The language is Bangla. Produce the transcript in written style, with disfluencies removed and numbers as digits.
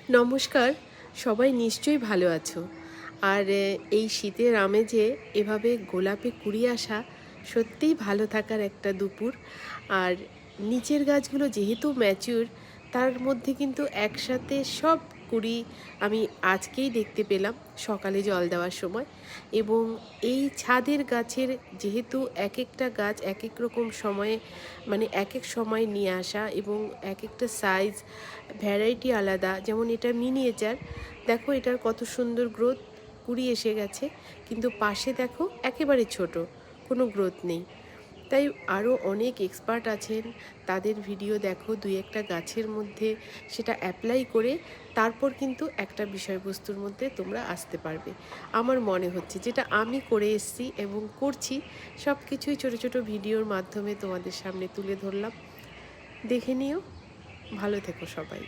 নমস্কার। সবাই নিশ্চয়ই ভালো আছো। আর এই শীতের আমেজে এভাবে গোলাপে কুড়ি আসা সত্যিই ভালো থাকার একটা দুপুর। আর নিচের গাছগুলো যেহেতু ম্যাচিউর, তার মধ্যে কিন্তু একসাথে সব কুড়ি আমি আজকেই দেখতে পেলাম সকালে জল দেওয়ার সময়। এবং এই ছাদের গাছের যেহেতু একেকটা গাছ একেক রকম সময়ে, মানে একেক সময় নিয়ে আসা, এবং একেকটা সাইজ ভ্যারাইটি আলাদা। যেমন এটা মিনিয়েচার, দেখো এটার কত সুন্দর গ্রোথ, কুড়ি এসে গেছে। কিন্তু পাশে দেখো একেবারে ছোট, কোনো গ্রোথ নেই। তাই আরও অনেক এক্সপার্ট আছেন, তাদের ভিডিও দেখো দুই একটা গাছের মধ্যে, সেটা অ্যাপ্লাই করে তারপর কিন্তু একটা বিষয়বস্তুর মধ্যে তোমরা আসতে পারবে। আমার মনে হচ্ছে যেটা আমি করে এসেছি এবং করছি, সব কিছুই ছোটো ছোটো ভিডিওর মাধ্যমে তোমাদের সামনে তুলে ধরলাম। দেখে নিও। ভালো থেকো সবাই।